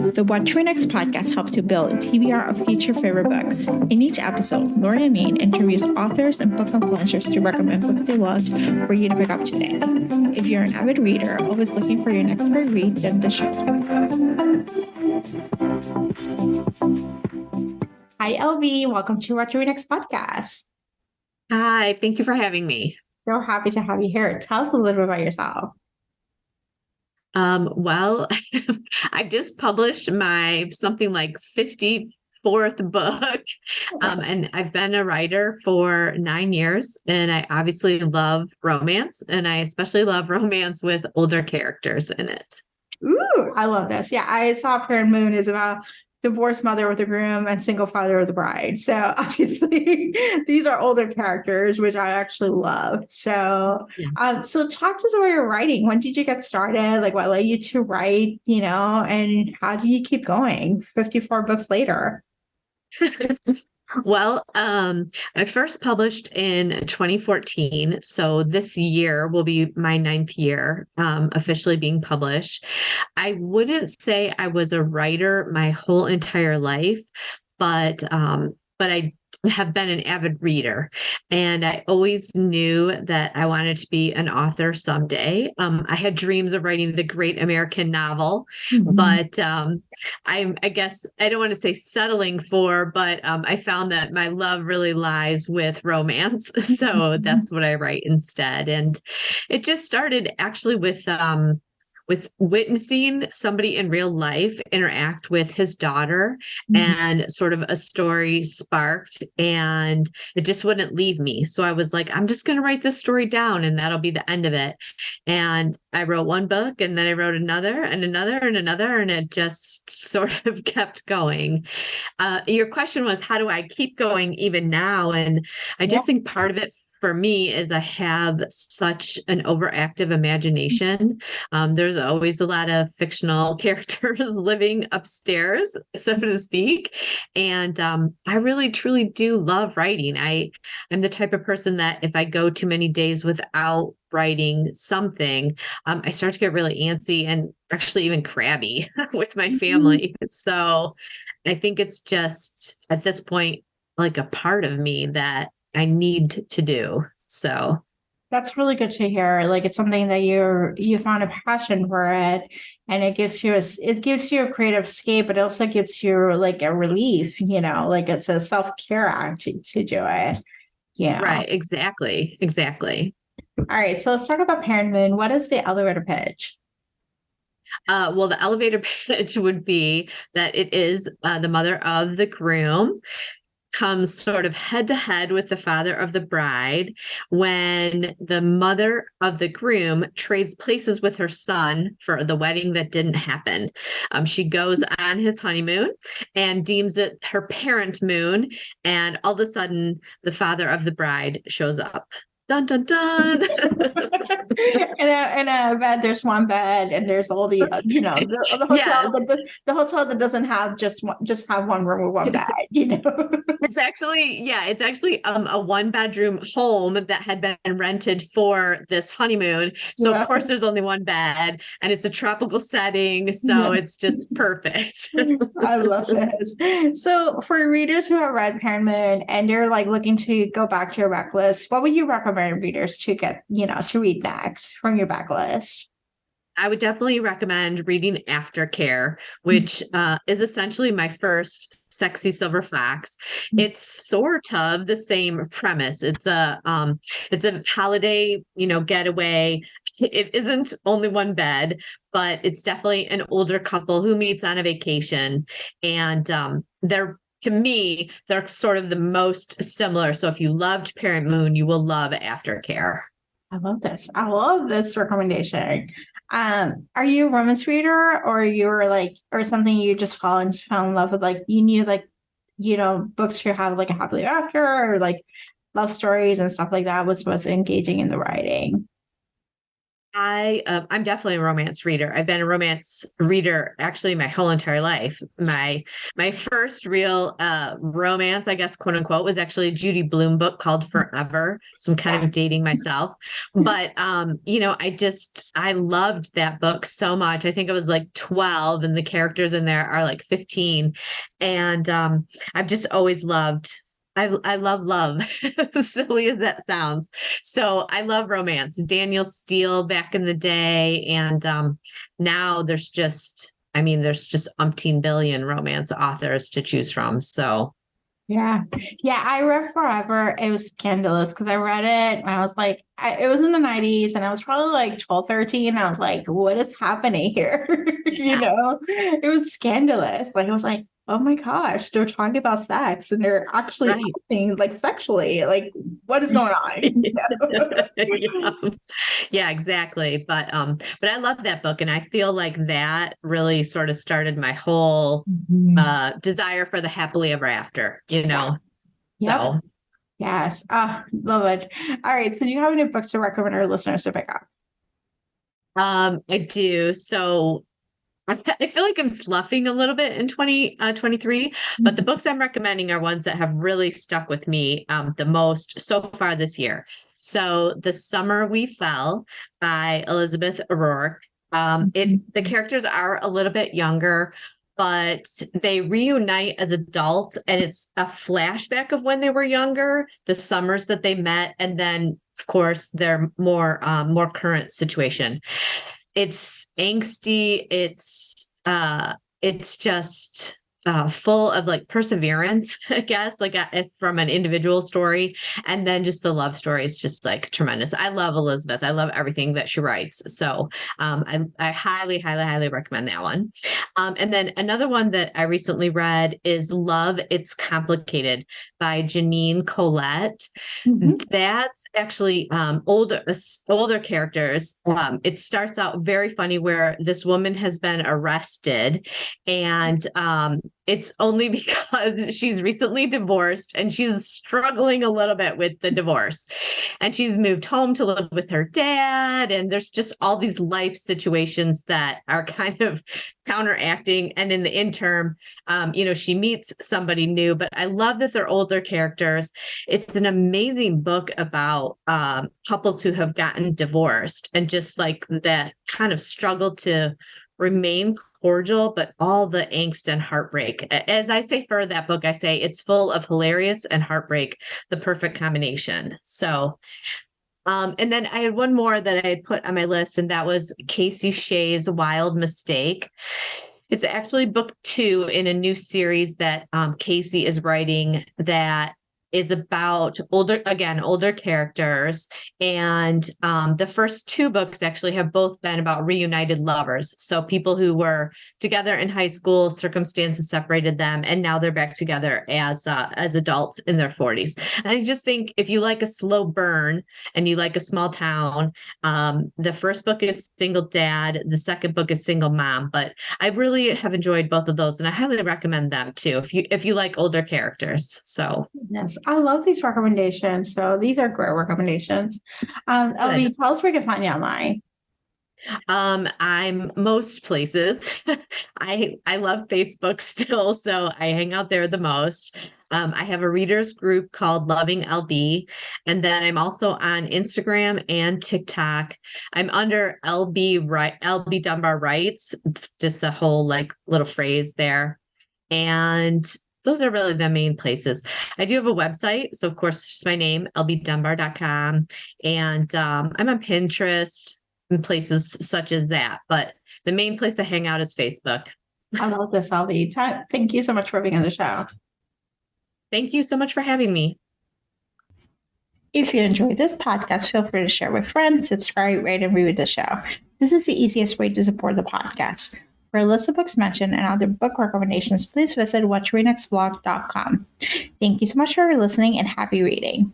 The What to Read Next podcast helps you build a TBR of future favorite books. In each episode, Lori and Maine interviews authors and book influencers to recommend books they loved for you to pick up today. If you're an avid reader, always looking for your next great read, then the show. Hi, LV. Welcome to What to Read Next podcast. Hi, thank you for having me. So happy to have you here. Tell us a little bit about yourself. Well, I've just published my something like 54th book. And I've been a writer for 9 years, and I obviously love romance, and I especially love romance with older characters in it. Ooh, I love this. Yeah, I saw Prayer and Moon is about divorced mother with a groom and single father with a bride. So obviously these are older characters, which I actually love. So, so talk to us about your writing. When did you get started? Like what led you to write, and how do you keep going 54 books later? Well, I first published in 2014. So this year will be my 9th year officially being published. I wouldn't say I was a writer my whole entire life, but I have been an avid reader, and I always knew that I wanted to be an author someday. I had dreams of writing the great American novel, but I guess I don't want to say settling for, but I found that my love really lies with romance. So that's what I write instead. And it just started actually with witnessing somebody in real life interact with his daughter, and sort of a story sparked, and it just wouldn't leave me. So I was like, I'm just going to write this story down, and that'll be the end of it. And I wrote one book, and then I wrote another and another and another, and it just sort of kept going. Your question was, how do I keep going even now? And I just think part of it for me is I have such an overactive imagination. There's always a lot of fictional characters living upstairs, so to speak. And I really, truly do love writing. I'm the type of person that if I go too many days without writing something, I start to get really antsy and actually even crabby with my family. So I think it's just at this point, like a part of me that I need to do. So that's really good to hear. Like it's something that you found a passion for it, and it gives you a creative escape, but it also gives you like a relief, like it's a self-care act to do it. Yeah. Right, exactly. All right. So let's talk about Parent Moon. What is the elevator pitch? Well, the elevator pitch would be that it is the mother of the groom comes sort of head to head with the father of the bride when the mother of the groom trades places with her son for the wedding that didn't happen. She goes on his honeymoon and deems it her parent moon, and all of a sudden the father of the bride shows up. Dun, dun, dun. in a bed, there's one bed, and there's all the the hotel. Yes. The hotel that doesn't have just have one room with one bed. It's actually a 1-bedroom home that had been rented for this honeymoon. So of course there's only one bed, and it's a tropical setting, so it's just perfect. I love this. So for readers who have read Parent Moon and you're like looking to go back to your backlist, what would you recommend readers to get, to read next from your backlist? I would definitely recommend reading Aftercare, which is essentially my first sexy silver fox. It's sort of the same premise. It's a holiday, getaway. It isn't only one bed, but it's definitely an older couple who meets on a vacation, and to me, they're sort of the most similar. So if you loved Parent Moon, you will love Aftercare. I love this. I love this recommendation. Are you a romance reader, or or something you just fell in love with? Like you need books to have like a happily ever after, or like love stories and stuff like that was engaging in the writing? I'm definitely a romance reader. I've been a romance reader actually my whole entire life. My first real romance, I guess, quote unquote, was actually a Judy Blume book called Forever. So I'm kind of dating myself. But I loved that book so much. I think I was like 12 and the characters in there are like 15. And I've just always loved I love love, as silly as that sounds. So I love romance. Daniel Steele back in the day. And now there's just umpteen billion romance authors to choose from. So Yeah. Yeah. I read Forever. It was scandalous because I read it and I was like, it was in the 90s and I was probably like 12, 13. I was like, what is happening here? yeah, It was scandalous. Like, I was like, oh my gosh, they're talking about sex and they're actually right. acting like sexually. Like, what is going on? yeah. Yeah, exactly. But I love that book and I feel like that really sort of started my whole Mhm. desire for the happily ever after, Yeah. Yep. So Yes. Love it. All right. So do you have any books to recommend our listeners to pick up? I do. So I feel like I'm sloughing a little bit in 2023, but the books I'm recommending are ones that have really stuck with me the most so far this year. So The Summer We Fell by Elizabeth O'Rourke. The characters are a little bit younger, but they reunite as adults, and it's a flashback of when they were younger, the summers that they met, and then of course their more current situation. It's angsty. It's just full of like perseverance, I guess, like from an individual story, and then just the love story is just like tremendous. I love Elizabeth. I love everything that she writes. So I highly, highly, highly recommend that one. And then another one that I recently read is Love, It's Complicated by Janine Colette. Mhm. That's actually older characters. It starts out very funny where this woman has been arrested, and it's only because she's recently divorced and she's struggling a little bit with the divorce. And she's moved home to live with her dad. And there's just all these life situations that are kind of counteracting. And in the interim, she meets somebody new. But I love that they're older characters. It's an amazing book about couples who have gotten divorced and just like that kind of struggle to remain cordial, but all the angst and heartbreak. As I say for that book, I say it's full of hilarious and heartbreak, the perfect combination. So, and then I had one more that I had put on my list, and that was Casey Shea's Wild Mistake. It's actually book 2 in a new series that Casey is writing that is about older characters. And the first 2 books actually have both been about reunited lovers. So people who were together in high school, circumstances separated them, and now they're back together as adults in their 40s. And I just think if you like a slow burn and you like a small town, the first book is Single Dad, the second book is Single Mom. But I really have enjoyed both of those, and I highly recommend them too if you like older characters. So Yes, I love these recommendations. So these are great recommendations. good. LB, tell us where we can find you online. I'm most places. I love Facebook still, so I hang out there the most. I have a readers group called Loving LB, and then I'm also on Instagram and TikTok. I'm under LB Dunbar Writes, just a whole like little phrase there. And those are really the main places. I do have a website. So, of course, just my name, lbdunbar.com. And I'm on Pinterest and places such as that. But the main place I hang out is Facebook. I love this, LB. Thank you so much for being on the show. Thank you so much for having me. If you enjoyed this podcast, feel free to share with friends, subscribe, rate, and review the show. This is the easiest way to support the podcast. For a list of books mentioned and other book recommendations, please visit whattoreadnextblog.com. Thank you so much for listening and happy reading.